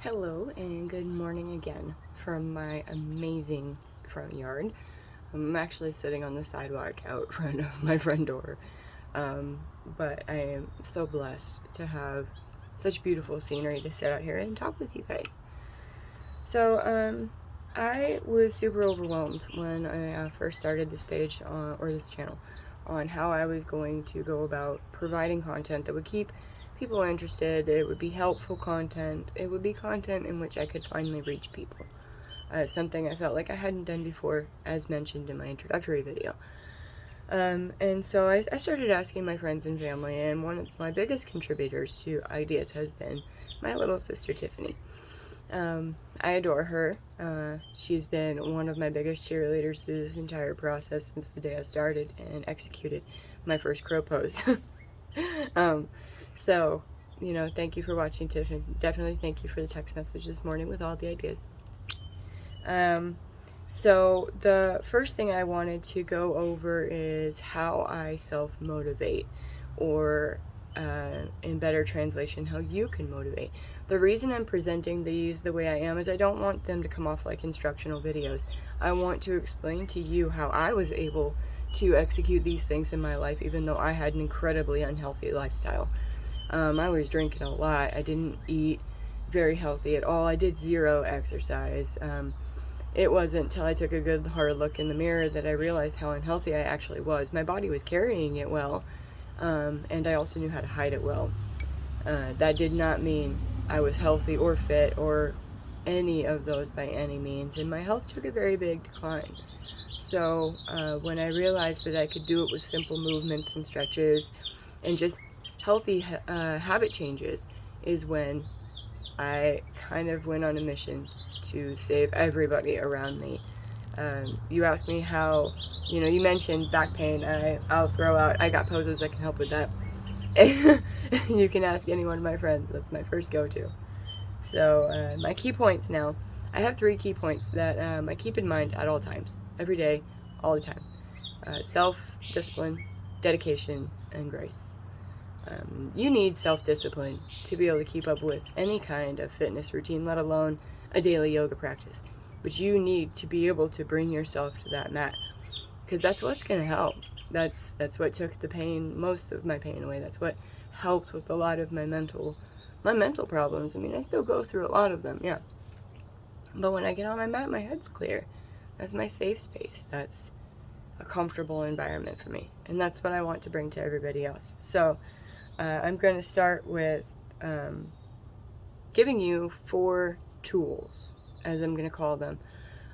Hello and good morning again from my amazing front yard. I'm actually sitting on the sidewalk out front of my front door, but I am so blessed to have such beautiful scenery to sit out here and talk with you guys. So I was super overwhelmed when I first started this page or this channel on how I was going to go about providing content that would keep people interested. It would be helpful content. It would be content in which I could finally reach people. Something I felt like I hadn't done before, as mentioned in my introductory video. And so I started asking my friends and family, and one of my biggest contributors to ideas has been my little sister Tiffany. I adore her. She's been one of my biggest cheerleaders through this entire process since the day I started and executed my first crow pose. So, thank you for watching, Tiffany. Definitely thank you for the text message this morning with all the ideas. So the first thing I wanted to go over is how I self-motivate, or in better translation, how you can motivate. The reason I'm presenting these the way I am is I don't want them to come off like instructional videos. I want to explain to you how I was able to execute these things in my life, even though I had an incredibly unhealthy lifestyle. I was drinking a lot. I didn't eat very healthy at all. I did zero exercise. It wasn't until I took a good hard look in the mirror that I realized how unhealthy I actually was. My body was carrying it well, and I also knew how to hide it well. That did not mean I was healthy or fit or any of those by any means, and my health took a very big decline. So when I realized that I could do it with simple movements and stretches and just healthy habit changes is when I kind of went on a mission to save everybody around me. You asked me how, you mentioned back pain. I'll throw out, I got poses that can help with that. You can ask any one of my friends. That's my first go-to. So my key points now. I have 3 key points that I keep in mind at all times, every day, all the time. Self-discipline, dedication, and grace. You need self-discipline to be able to keep up with any kind of fitness routine, let alone a daily yoga practice. But you need to be able to bring yourself to that mat, because that's what's going to help. That's what took the pain, most of my pain away. That's what helped with a lot of my mental problems. I mean, I still go through a lot of them, yeah. But when I get on my mat, my head's clear. That's my safe space. That's a comfortable environment for me. And that's what I want to bring to everybody else. So I'm going to start with giving you 4 tools, as I'm going to call them,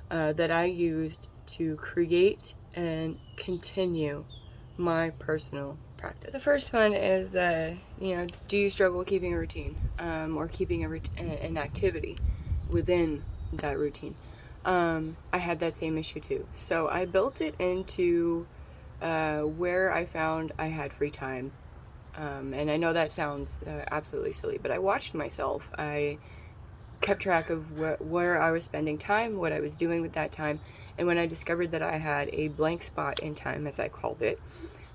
that I used to create and continue my personal practice. The first one is, do you struggle keeping a routine, or keeping an activity within that routine? I had that same issue too. So I built it into where I found I had free time. And I know that sounds absolutely silly, but I watched myself. I kept track of where I was spending time, what I was doing with that time, and when I discovered that I had a blank spot in time, as I called it,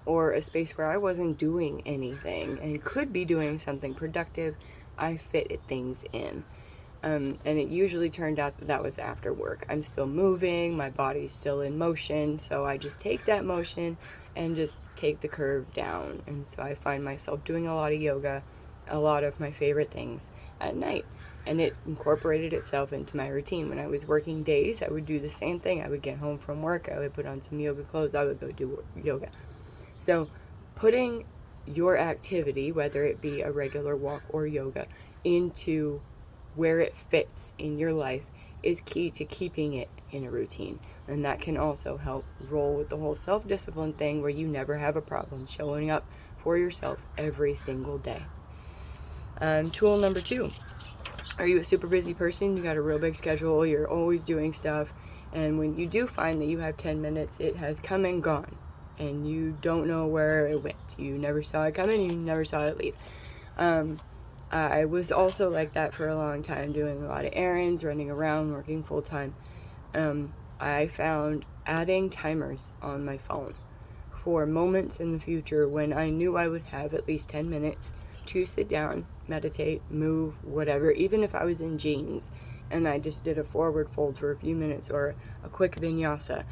or a space where I wasn't doing anything and could be doing something productive, I fitted things in. And it usually turned out that was after work. I'm still moving, my body's still in motion, so I just take that motion and just take the curve down. And so I find myself doing a lot of yoga, a lot of my favorite things at night. And it incorporated itself into my routine. When I was working days, I would do the same thing. I would get home from work, I would put on some yoga clothes, I would go do yoga. So putting your activity, whether it be a regular walk or yoga, into where it fits in your life is key to keeping it in a routine. And that can also help roll with the whole self-discipline thing, where you never have a problem showing up for yourself every single day. Tool number 2. Are you a super busy person? You got a real big schedule, you're always doing stuff, and when you do find that you have 10 minutes, it has come and gone, and you don't know where it went. You never saw it come in, you never saw it leave. I was also like that for a long time, doing a lot of errands, running around, working full-time. I found adding timers on my phone for moments in the future when I knew I would have at least 10 minutes to sit down, meditate, move, whatever. Even if I was in jeans and I just did a forward fold for a few minutes or a quick vinyasa,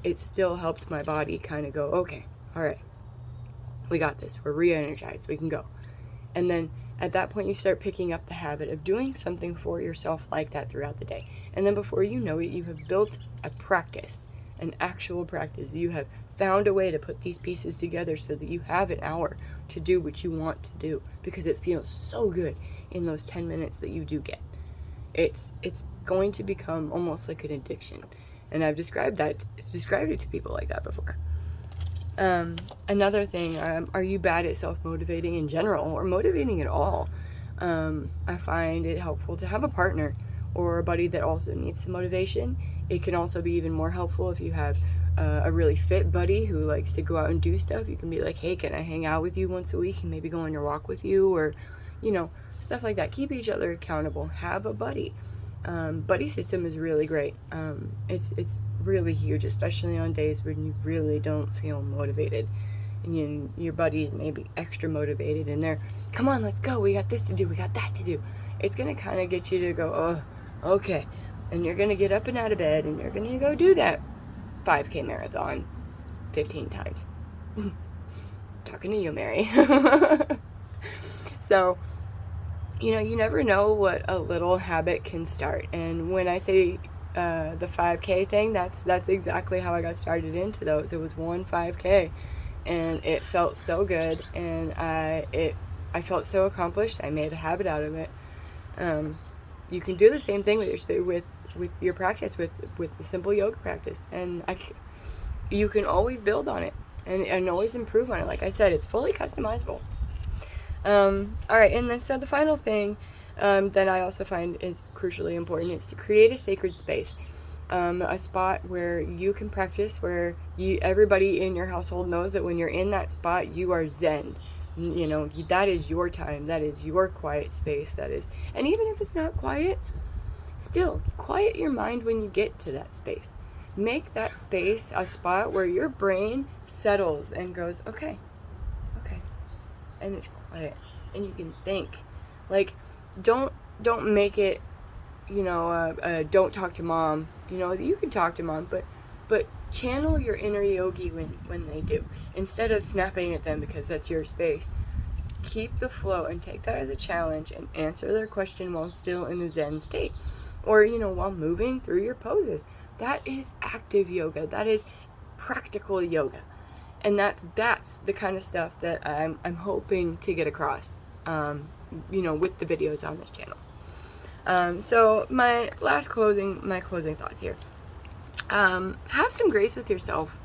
it still helped my body kind of go, okay, all right, we got this. We're re-energized. We can go. And then at that point, you start picking up the habit of doing something for yourself like that throughout the day. And then before you know it, you have built a practice, an actual practice. You have found a way to put these pieces together so that you have an hour to do what you want to do, because it feels so good in those 10 minutes that you do get. It's going to become almost like an addiction. And I've described it to people like that before. Another thing, are you bad at self-motivating in general, or motivating at all? I find it helpful to have a partner or a buddy that also needs some motivation. It can also be even more helpful if you have a really fit buddy who likes to go out and do stuff. You can be like, hey, can I hang out with you once a week and maybe go on your walk with you, or, you know, stuff like that. Keep each other accountable. Have a buddy. Buddy system is really great. It's really huge, especially on days when you really don't feel motivated, and your buddies may be extra motivated, and they're, come on, let's go, we got this to do, we got that to do. It's gonna kind of get you to go, oh, okay, and you're gonna get up and out of bed, and you're gonna go do that 5K marathon 15 times. Talking to you, Mary. So, you know, you never know what a little habit can start. And when I say the 5K thing, that's exactly how I got started into those. It was one 5K, and it felt so good, and I felt so accomplished. I made a habit out of it. You can do the same thing with your practice, with the simple yoga practice, and you can always build on it and always improve on it. Like I said, it's fully customizable. Alright, and then so the final thing that I also find is crucially important is to create a sacred space. A spot where you can practice, where everybody in your household knows that when you're in that spot, you are zen. You know, that is your time, that is your quiet space, and even if it's not quiet, still, quiet your mind when you get to that space. Make that space a spot where your brain settles and goes, okay, and it's quiet, and you can think. Like, don't make it, you know, don't talk to mom. You know, you can talk to mom, but channel your inner yogi when they do, instead of snapping at them because that's your space. Keep the flow and take that as a challenge and answer their question while still in the zen state, or, you know, while moving through your poses. That is active yoga. That is practical yoga. And that's the kind of stuff that I'm hoping to get across, you know, with the videos on this channel. So my closing thoughts here. Have some grace with yourself.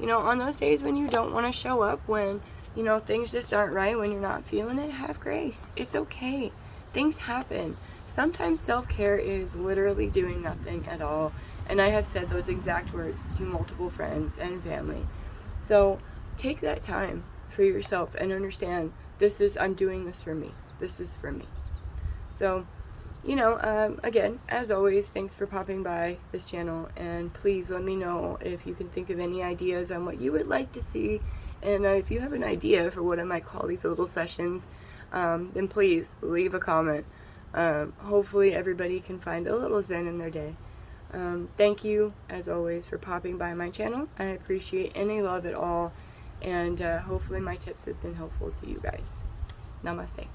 You know, on those days when you don't want to show up, when, you know, things just aren't right, when you're not feeling it, have grace. It's okay. Things happen. Sometimes self-care is literally doing nothing at all. And I have said those exact words to multiple friends and family. So take that time for yourself and understand, I'm doing this for me. This is for me. So, you know, again, as always, thanks for popping by this channel, and please let me know if you can think of any ideas on what you would like to see, and if you have an idea for what I might call these little sessions, then please leave a comment. Hopefully everybody can find a little zen in their day. Thank you, as always, for popping by my channel. I appreciate any love at all, and hopefully my tips have been helpful to you guys. Namaste.